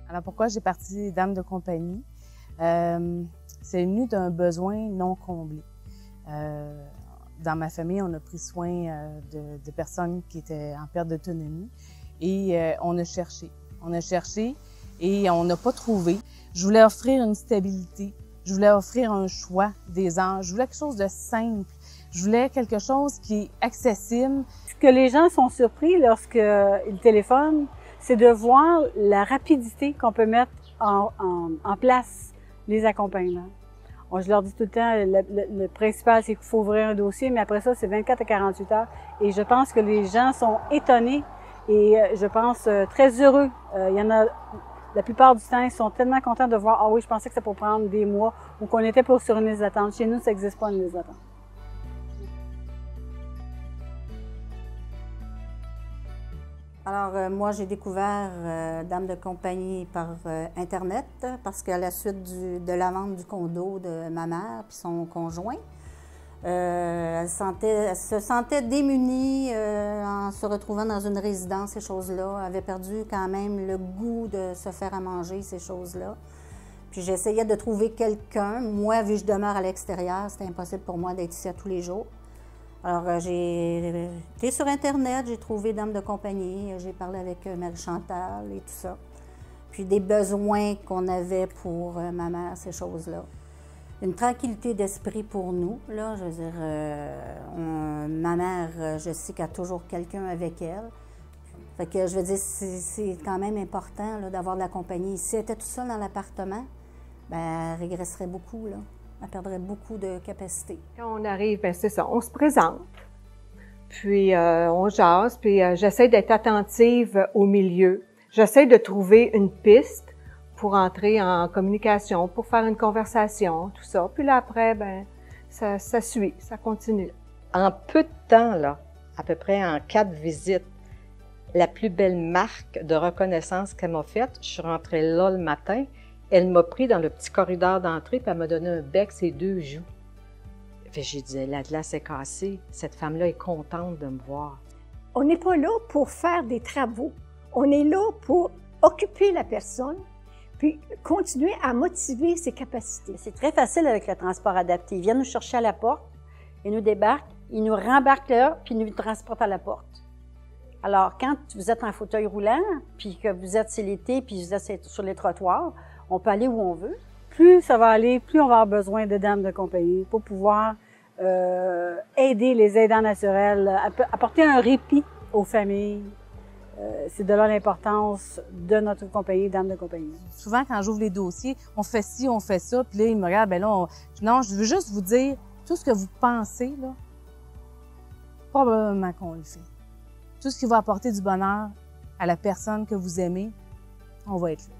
Alors pourquoi j'ai parti Dames de compagnie? C'est venu d'un besoin non comblé. Dans ma famille, on a pris soin de personnes qui étaient en perte d'autonomie et on a cherché. On a cherché et on n'a pas trouvé. Je voulais offrir une stabilité. Je voulais offrir un choix des âges. Je voulais quelque chose de simple. Je voulais quelque chose qui est accessible. Ce que les gens sont surpris lorsqu'ils téléphonent, c'est de voir la rapidité qu'on peut mettre en place les accompagnements. Je leur dis tout le temps, le principal, c'est qu'il faut ouvrir un dossier, mais après ça, c'est 24 à 48 heures. Et je pense que les gens sont étonnés et je pense très heureux. Il y en a, la plupart du temps, ils sont tellement contents de voir « Ah oui, je pensais que ça pourrait prendre des mois » ou qu'on était pour sur une liste d'attente. Chez nous, ça n'existe pas une liste d'attente. Alors, moi, j'ai découvert Dames de compagnie par Internet parce qu'à la suite de la vente du condo de ma mère puis son conjoint, elle se sentait démunie en se retrouvant dans une résidence, ces choses-là. Elle avait perdu quand même le goût de se faire à manger, ces choses-là. Puis j'essayais de trouver quelqu'un. Moi, vu que je demeure à l'extérieur, c'était impossible pour moi d'être ici à tous les jours. Alors, j'ai été sur Internet, j'ai trouvé Dames de compagnie, j'ai parlé avec Marie-Chantal et tout ça. Puis des besoins qu'on avait pour ma mère, ces choses-là. Une tranquillité d'esprit pour nous, là, je veux dire, ma mère, je sais qu'elle a toujours quelqu'un avec elle. Fait que, je veux dire, c'est quand même important d'avoir de la compagnie. Si elle était toute seule dans l'appartement, bien, elle régresserait beaucoup, là. Elle perdrait beaucoup de capacité. Quand on arrive, bien c'est ça, on se présente, puis on jase, puis j'essaie d'être attentive au milieu. J'essaie de trouver une piste pour entrer en communication, pour faire une conversation, tout ça. Puis là, après, bien, ça suit, ça continue. En peu de temps, là, à peu près en 4 visites, la plus belle marque de reconnaissance qu'elle m'a faite, je suis rentrée là le matin, elle m'a pris dans le petit corridor d'entrée puis elle m'a donné un bec, ses 2 joues. J'ai dit, la glace est cassée. Cette femme-là est contente de me voir. On n'est pas là pour faire des travaux. On est là pour occuper la personne puis continuer à motiver ses capacités. C'est très facile avec le transport adapté. Ils viennent nous chercher à la porte, ils nous débarquent, ils nous rembarquent là, puis ils nous transportent à la porte. Alors, quand vous êtes en fauteuil roulant, puis que vous êtes, c'est l'été, puis vous êtes sur les trottoirs, on peut aller où on veut. Plus ça va aller, plus on va avoir besoin de Dames de compagnie pour pouvoir aider les aidants naturels, apporter un répit aux familles. C'est de là l'importance de notre compagnie, Dames de compagnie. Souvent, quand j'ouvre les dossiers, on fait ci, on fait ça, puis là, ils me regardent, bien là, non, je veux juste vous dire, tout ce que vous pensez, là, probablement qu'on le fait. Tout ce qui va apporter du bonheur à la personne que vous aimez, on va être là.